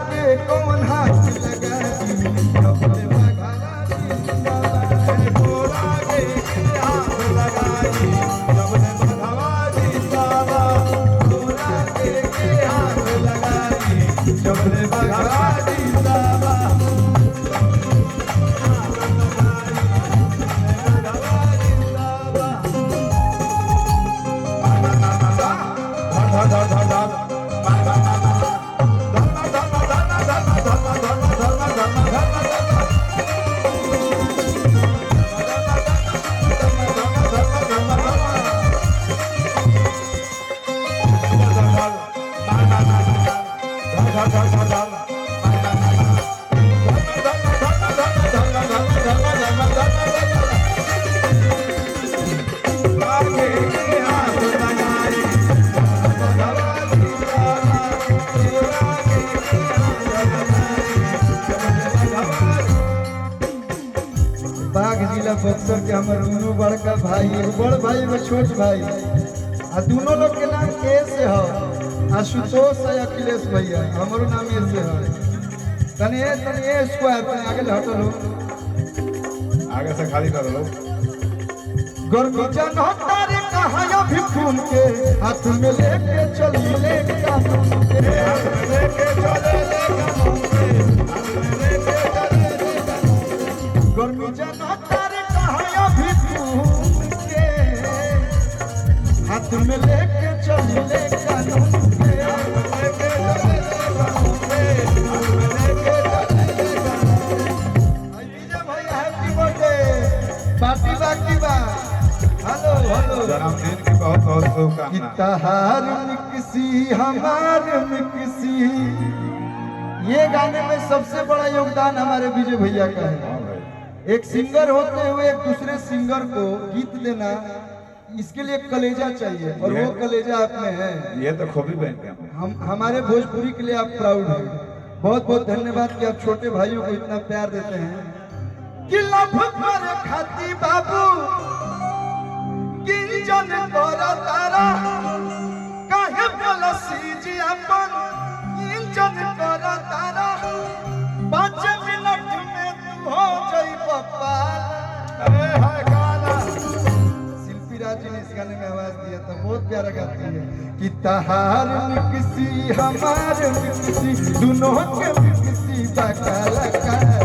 कौन हाथ लगा अपने बघारा जिंदाबाद गोरा के हाथ लगाई अपने बघारा जिंदाबाद गोरा के हाथ लगाई अपने बघारा जिंदाबाद जिला बक्सर के हमारे दोनों बड़का भाई एगो बड़ भाई एगो छोट भाई आ दोनों लोग के नाम ए से है आशुतोष है अखिलेश भैया हमारो नाम ए से है तनी ए स्क्वायर पे आगे हटो लो आगे से खाली कर लो गर्मी जन तारे कहां अभी खून के हाथ में लेके चली कानून के हाथ में लेके चले ले कानून के हाथ में लेके चले ले गर्मी जन तारे कहां अभी खून के हाथ में लेके चली कानून के हाथ में लेके चले ले कानून के हाथ में लेके चले ले कानून आई विजय भैया हैप्पी बर्थडे पार्टी बाकी बा हेलो हेलो जन्मदिन की बहुत बहुत शुभकामनाएं इतहार में किसी हमार में किसी ये गाने में सबसे बड़ा योगदान हमारे विजय भैया का है हाँ भाई एक सिंगर होते हुए एक दूसरे सिंगर को गीत देना इसके लिए कलेजा चाहिए और वो कलेजा आप में है ये तो खूबी पहनते हैं हम हमारे भोजपुरी के लिए आप प्राउड हैं बहुत बहुत धन्यवाद कि आप छोटे भाइयों को इतना प्यार देते हैं कि लभ कर खाती बाबू किंजन तोरा तारा काहे बोलसी जी अपन किंजन तोरा तारा 5 मिनट में तू हो जाई पप्पा अरे हाय गाना शिल्पी राज ने इस गाने में आवाज दिया था बहुत प्यारा गाती है कि तहार में किसी हमार में किसी दोनों के में किसी काला काला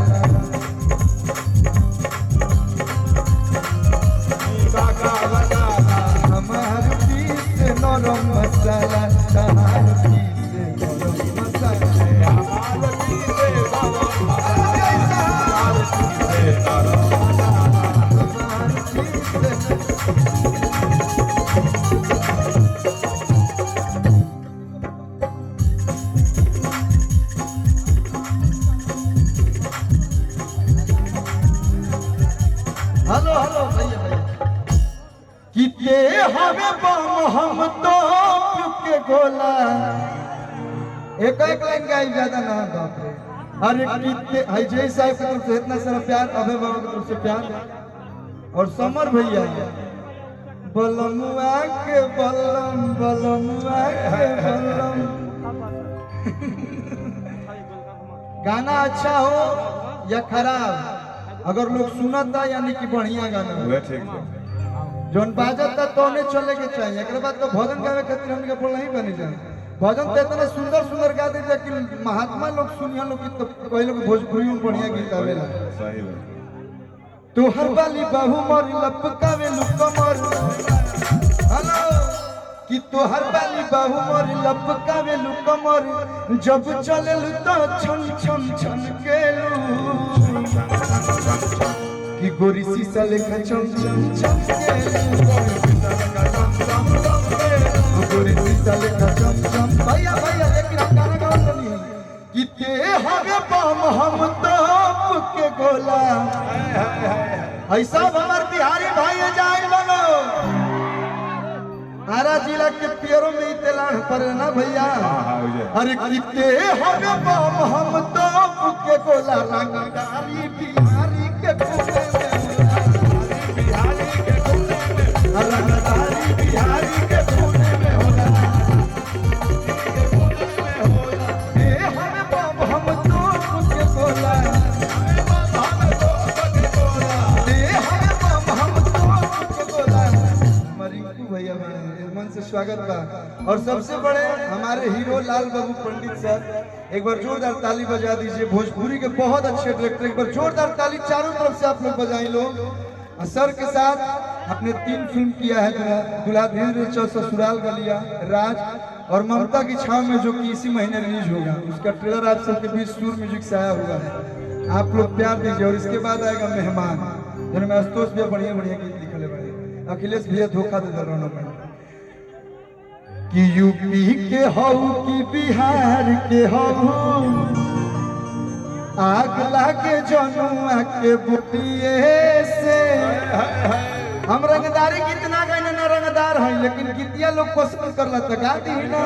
हमार पीस नरम मसाला तहार पीस नरम मसाला हमारे पीछे नरम मसाला हमारे पीछे नरम हमार पीस हेलो हेलो भैया भैया किते हवे बम हम तो के गोला एक लाइन गाई ज्यादा ना बाप रे अरे किते हाय जय साहब की तरफ से इतना सारा प्यार अभय बाबा की तरफ से प्यार और समर भैया बलमुआ के बलम बलमुआ के बलम गाना अच्छा हो या खराब अगर लोग सुनता यानी कि बढ़िया गाना हो हुए ठीक है जोन बाजता तो ने चले के चाहिए एकरा बाद तो भजन गावे खातिर हमके बोल नहीं बनी जाए भजन तो इतना सुंदर सुंदर गा दे कि महात्मा लोग सुनिया लोग की तो कई लोग भोजपुरी में बढ़िया गीत आवेला सही है तू हर बाली बाहु मोर लपकावे लुकमर हेलो कि तू हर बाली बाहु मोर लपकावे लुकमर जब चले लु तो छन छन छन के लू कि गोरी शीशा लेखा चम चम चम के गोरी शीशा लेखा चम चम भैया भैया लेकिन आप गाना गाओ तो नहीं कि ते हवे बम हम तो के गोला ऐसा हमार बिहारी भाई जाए बोलो आरा जिला के पियरों में इतलान पर ना भैया हाँ अरे किते हवे बम हम तो के गोला रंगदारी बिहारी के खूबे में बिहारी के खूने में रंगदारी बिहारी के खूने में होला ए हमें बम स्वागत बा। और सबसे बड़े हमारे हीरो लाल बाबू पंडित सर, एक बार जोरदार ताली बजा दीजिए। भोजपुरी के बहुत अच्छे डायरेक्टर, एक बार जोरदार ताली चारों तरफ से आप लोग बजाई लोग। सर के साथ आपने 3 फिल्म किया है, दुल्हा धीरे चौ, ससुराल गलिया, राज और ममता की छाव में, जो कि इसी महीने रिलीज होगा। उसका ट्रेलर आप सबके बीच सूर म्यूजिक से आया हुआ है, आप लोग प्यार दीजिए। और इसके बाद आएगा मेहमान, जिनमें आशुतोष भैया बढ़िया बढ़िया गीत लिखले बड़े, अखिलेश भैया धोखा दे रहा हूँ कि यूपी के हो कि बिहार के हो, आग लागे जनुआ के बुटिए से। हम रंगदारी कितना गए ना रंगदार है, लेकिन गीतिया लोग पसंद कर ला दी ना।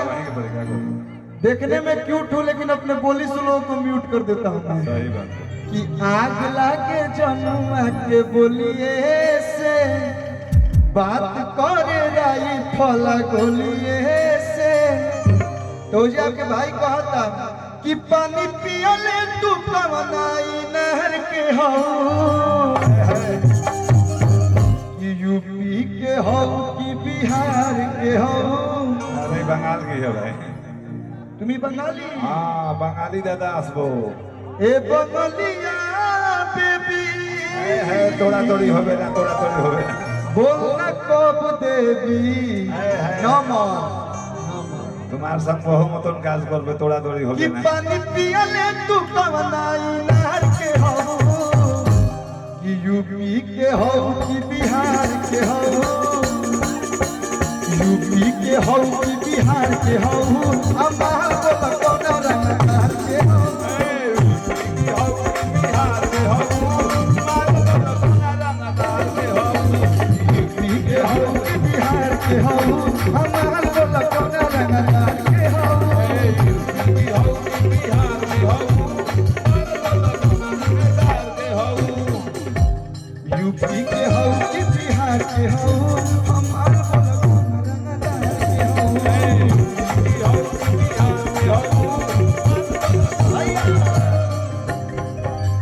देखने में क्यूट हूँ लेकिन अपने बोली से लोगों को म्यूट कर देता हूँ कि आग लागे जनुआ के बोलिए से, बात करे राई फला गोलिए से। तो जी आपके भाई कहता कि पानी पियले तू कवनाई नहर के हो, कि यूपी के हो कि बिहार के हो। अरे बंगाल की है भाई, तुम्ही बंगाली? हाँ बंगाली दादा आसबो। ए बंगालिया बेबी, तोड़ा तोड़ी होबे ना, तोड़ा तोड़ी होबे ना। बोलना कब देवी नमः तुम्हार संग बहु मतन काज करबे, तोड़ा तोड़ी होबे कि ना। पानी पियले तू कवनाई नहर के हो, कि यूपी के हो कि बिहार के हो, यूपी के हो कि बिहार के हो। हमार बोला कौन रंगदार के हो, बिहार के हो, यूपी के हो कि बिहार के हो। हमार बोला कौन रंगदार के हो, यूपी के हो कि बिहार के हो। हमार बोला कौन रंगदार के हो।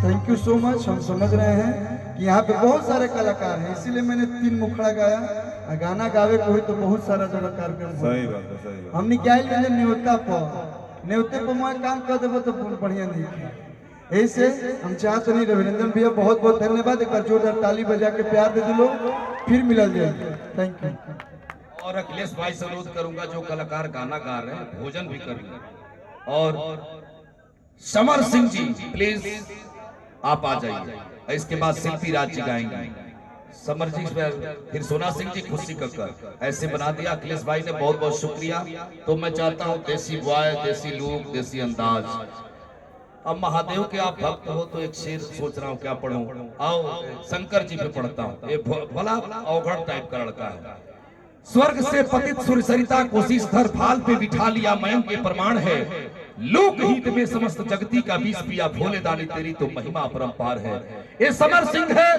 Thank you so much. हम समझ रहे हैं कि यहाँ पे बहुत सारे कलाकार हैं, इसीलिए मैंने 3 मुखड़ा गाया। गाना गावे को हुई तो बहुत सारा जगह कार्यक्रम सही बात है, सही बात। हमने क्या न्योता पर मैं काम कर देबो तो बढ़िया नहीं। ऐसे हम चाहते नहीं। रविंद्र भैया बहुत बहुत धन्यवाद, एक बार जोरदार ताली बजा के प्यार दे दिलो, फिर मिलल जाएगी। Thank you. और अखिलेश भाई से अनुरोध करूंगा, जो कलाकार गाना गा रहे हैं भोजन भी कर लें। और समर सिंह जी प्लीज आप आ जाइए। इसके बाद शिल्पी राज जी गाएंगे, समर जी फिर सोना सिंह जी, खुशी कक्कर। ऐसे बना दिया अखिलेश भाई ने, बहुत बहुत शुक्रिया। तो मैं चाहता हूँ देसी बॉय, देसी लुक, देसी अंदाज। अब महादेव के आप भक्त हो तो एक शेर सोच रहा हूँ क्या पढ़ूं। आओ शंकर जी पे पढ़ता हूँ। ये भला अवघड़ टाइप का लड़का है। स्वर्ग से पतित सुरसरिता कोशिश धर फाल पे बिठा लिया मयंक के प्रमाण है। लोक हित में समस्त जगती का बीस पिया भोले दानी तेरी तो महिमा अपरंपार है। ये समर सिंह है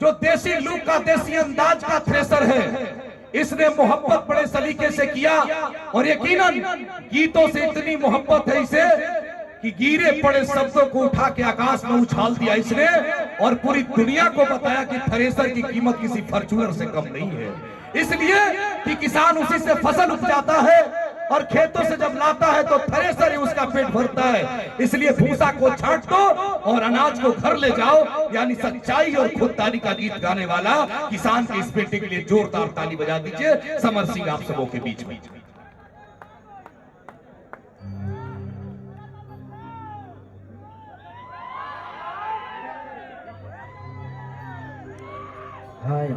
जो देसी लुक का, देसी अंदाज का थ्रेसर है। इसने मोहब्बत बड़े सलीके से किया और यकीनन गीतों से इतनी मोहब्बत है इसे कि गिरे पड़े शब्दों को उठा के आकाश में उछाल दिया इसने, और पूरी दुनिया को बताया कि थ्रेसर की कीमत किसी फॉर्च्यूनर से कम नहीं है। इसलिए कि किसान उसी से फसल उपजाता है और खेतों से जब लाता है तो थ्रेसर ही उसका पेट भरता है। इसलिए भूसा को छांट दो और अनाज को घर ले जाओ। यानी सच्चाई और खुददारी का गीत गाने वाला किसान के इस बेटे के लिए जोरदार ताली बजा दीजिए। समर सिंह आप सबों के बीच में। हाय